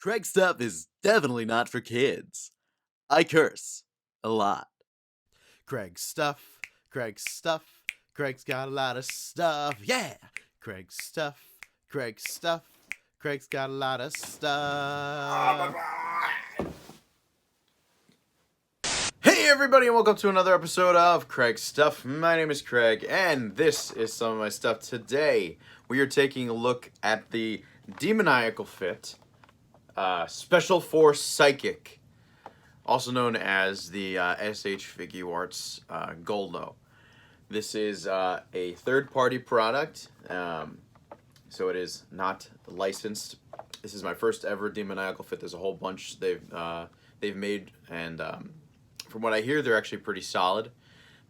Craig's stuff is definitely not for kids. I curse a lot. Craig's stuff, Craig's stuff, Craig's got a lot of stuff, yeah! Craig's stuff, Craig's stuff, Craig's got a lot of stuff. Hey everybody, and welcome to another episode of Craig's Stuff. My name is Craig, and this is some of my stuff. Today, we are taking a look at the Demoniacal Fit Special Force Psychic, also known as the SH Figuarts Guldo. This is a third-party product, so it is not licensed. This is my first ever Demoniacal Fit. There's a whole bunch they've made, and from what I hear, they're actually pretty solid.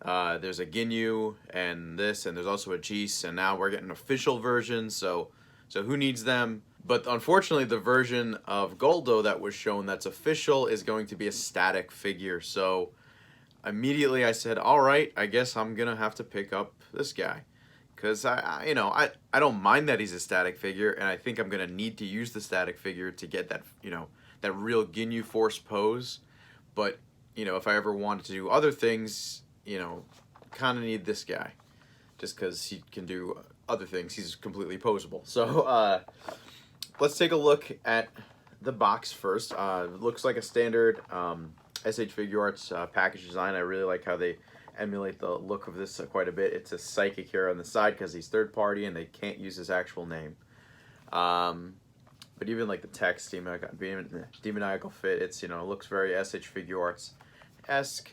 There's a Ginyu and this, and there's also a Jeese, and now we're getting official versions, so who needs them? But unfortunately, the version of Guldo that was shown that's official is going to be a static figure. So immediately I said, all right, I guess I'm going to have to pick up this guy. Because I don't mind that he's a static figure, and I think I'm going to need to use the static figure to get that, that real Ginyu Force pose. But, if I ever wanted to do other things, kind of need this guy. Just because he can do other things. He's completely posable. So, let's take a look at the box first. It looks like a standard SH Figuarts package design. I really like how they emulate the look of this quite a bit. It's a psychic here on the side because he's third party and they can't use his actual name. But even like the text, Demoniacal Fit, it's, it looks very SH Figuarts-esque.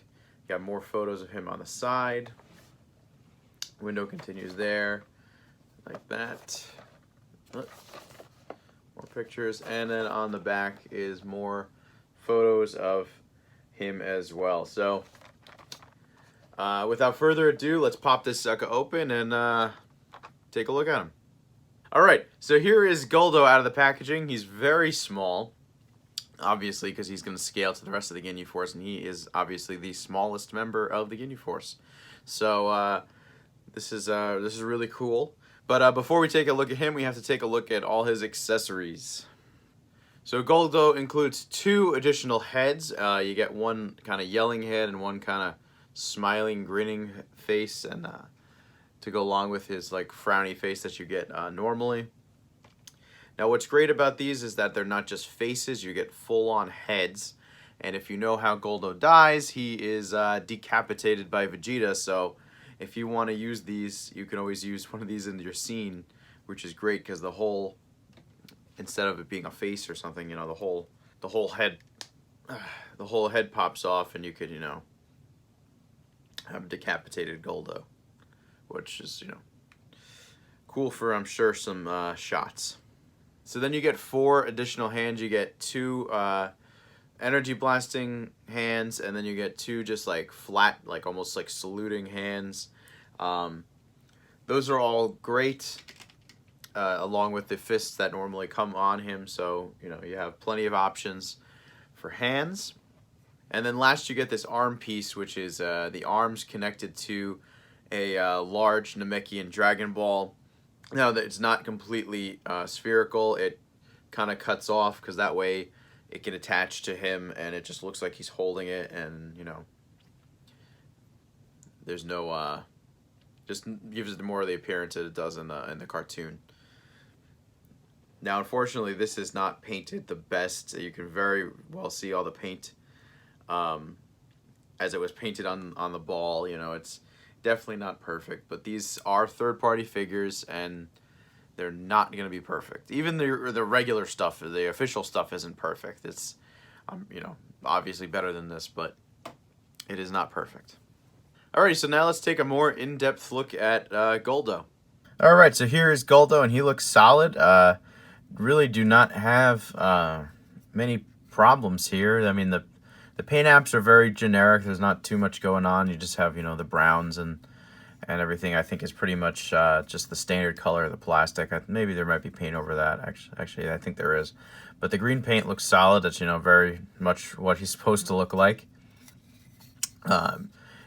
Got more photos of him on the side. Window continues there, like that. More pictures, and then on the back is more photos of him as well. So without further ado, let's pop this sucker open and take a look at him. Alright, so here is Guldo out of the packaging. He's very small, obviously, because he's going to scale to the rest of the Ginyu Force, and he is obviously the smallest member of the Ginyu Force. So this is really cool. But before we take a look at him, we have to take a look at all his accessories. So Guldo includes 2 additional heads. You get one kind of yelling head and one kind of smiling, grinning face, and to go along with his like frowny face that you get normally. Now what's great about these is that they're not just faces, you get full-on heads. And if you know how Guldo dies, he is decapitated by Vegeta, so if you want to use these, you can always use one of these in your scene, which is great because the whole, instead of it being a face or something, the whole head pops off, and you could, have decapitated Guldo, which is, cool for, I'm sure, some shots. So then you get 4 additional hands. You get 2 energy blasting hands, and then you get 2 just like flat, like almost like saluting hands. Those are all great, along with the fists that normally come on him. So you have plenty of options for hands. And then last you get this arm piece, which is the arms connected to a large Namekian Dragon Ball. Now that it's not completely spherical, it kind of cuts off because that way it can attach to him, and it just looks like he's holding it, and there's no just gives it more of the appearance that it does in the cartoon. Now, unfortunately, this is not painted the best. You can very well see all the paint as it was painted on the ball. It's definitely not perfect, but these are third-party figures, and they're not going to be perfect. Even the regular stuff, the official stuff, isn't perfect. It's, obviously better than this, but it is not perfect. Alrighty, so now let's take a more in-depth look at Guldo. Alright, so here is Guldo, and he looks solid. Really do not have many problems here. I mean, the paint apps are very generic. There's not too much going on. You just have, the browns and everything. I think is pretty much just the standard color of the plastic. Maybe there might be paint over that. Actually, I think there is. But the green paint looks solid. That's, very much what he's supposed to look like.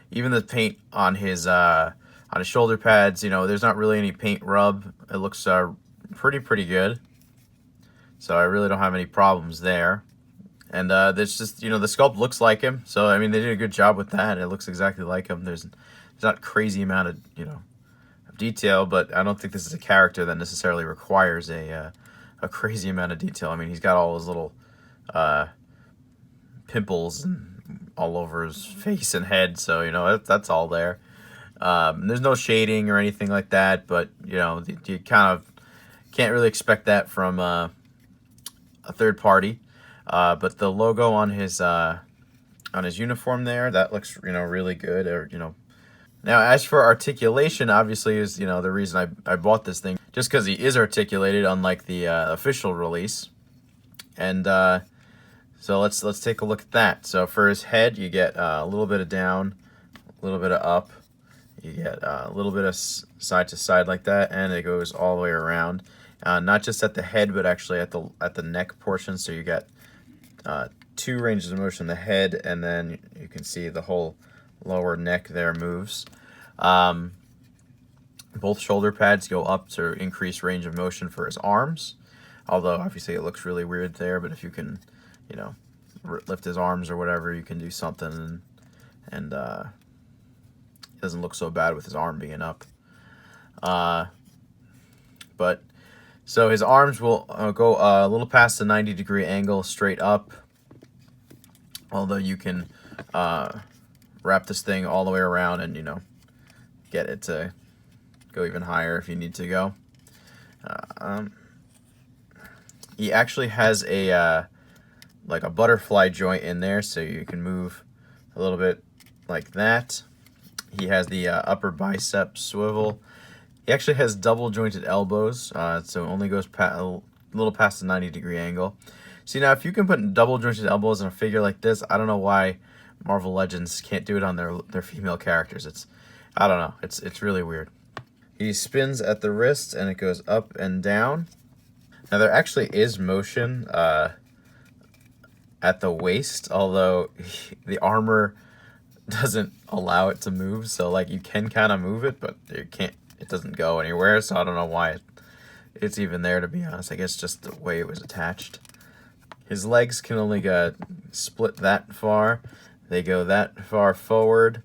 Even the paint on his shoulder pads, there's not really any paint rub. It looks pretty good. So I really don't have any problems there. And there's just, the sculpt looks like him. So, I mean, they did a good job with that. It looks exactly like him. There's not crazy amount of, of detail, but I don't think this is a character that necessarily requires a crazy amount of detail. I mean, he's got all his little pimples and all over his face and head, so, that's all there. There's no shading or anything like that, but, you kind of can't really expect that from a third party. But the logo on his uniform there, that looks, really good. Or, now as for articulation, obviously is, the reason I bought this thing, just because he is articulated, unlike the official release. And so let's take a look at that. So for his head, you get a little bit of down, a little bit of up. You get a little bit of side to side like that, and it goes all the way around. Not just at the head, but actually at the neck portion. So you get two ranges of motion: the head, and then you can see the whole lower neck there moves. Both shoulder pads go up to increase range of motion for his arms. Although obviously it looks really weird there, but if you can, lift his arms or whatever, you can do something, and it doesn't look so bad with his arm being up. But so his arms will go a little past the 90-degree angle straight up. Although you can wrap this thing all the way around and, get it to go even higher if you need to go. He actually has like a butterfly joint in there, so you can move a little bit like that. He has the upper bicep swivel. He actually has double jointed elbows, so it only goes a little past the 90-degree angle. See, now if you can put double jointed elbows in a figure like this, I don't know why Marvel Legends can't do it on their female characters. I don't know. It's really weird. He spins at the wrist, and it goes up and down. Now, there actually is motion at the waist, although the armor doesn't allow it to move. So, like, you can kind of move it, but you can't. It doesn't go anywhere, so I don't know why it's even there, to be honest. I guess just the way it was attached. His legs can only split that far. They go that far forward,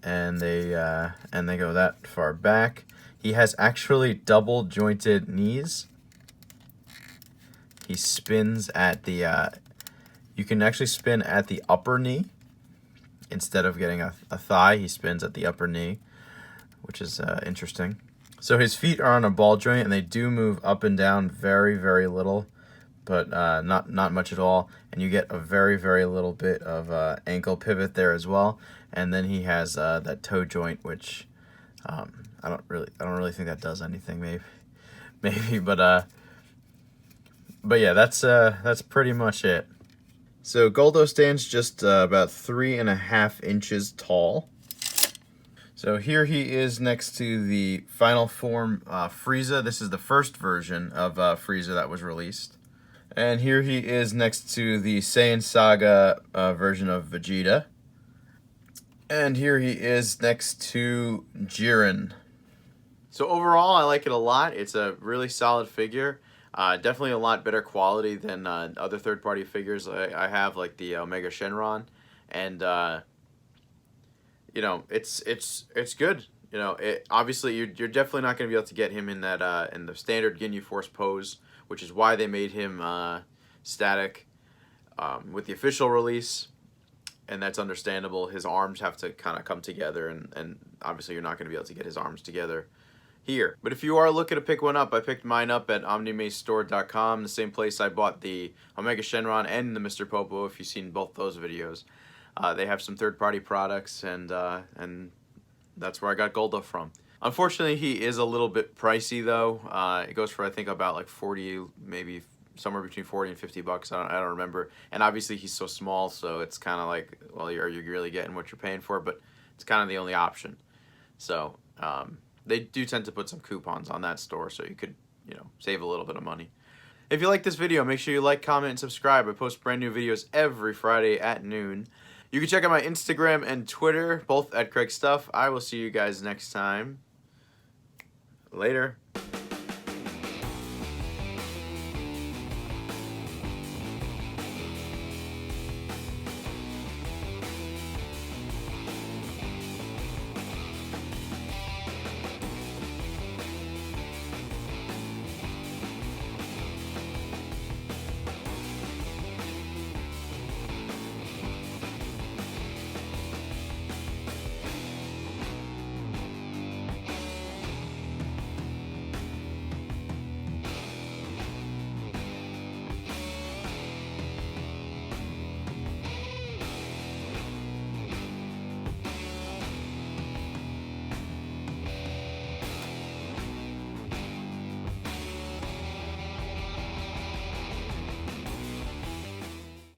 and they go that far back. He has actually double jointed knees. He spins at the you can actually spin at the upper knee instead of getting a thigh. He spins at the upper knee, which is interesting. So his feet are on a ball joint, and they do move up and down very, very little, but not much at all. And you get a very, very little bit of ankle pivot there as well. And then he has that toe joint, which I don't really think that does anything. Maybe, but yeah, that's pretty much it. So Guldo stands just about 3.5 inches tall. So here he is next to the final form Frieza. This is the first version of Frieza that was released. And here he is next to the Saiyan Saga version of Vegeta. And here he is next to Jiren. So overall, I like it a lot. It's a really solid figure. Definitely a lot better quality than other third-party figures I have, like the Omega Shenron. And it's good. Obviously you're definitely not going to be able to get him in that in the standard Ginyu Force pose, which is why they made him static with the official release, and that's understandable. His arms have to kind of come together, and obviously you're not going to be able to get his arms together here. But if you are looking to pick one up, I picked mine up at OmniMazeStore.com, the same place I bought the Omega Shenron and the Mr. Popo. If you've seen both those videos, they have some third-party products, and that's where I got Guldo from. Unfortunately, he is a little bit pricey though. It goes for, I think, about like 40, maybe somewhere between 40 and 50 bucks. I don't remember. And obviously he's so small, so it's kind of like, well, are you really getting what you're paying for? But it's kind of the only option. So they do tend to put some coupons on that store, so you could, save a little bit of money. If you like this video, make sure you like, comment, and subscribe. I post brand new videos every Friday at noon. You can check out my Instagram and Twitter, both at Craig Stuff. I will see you guys next time. Later.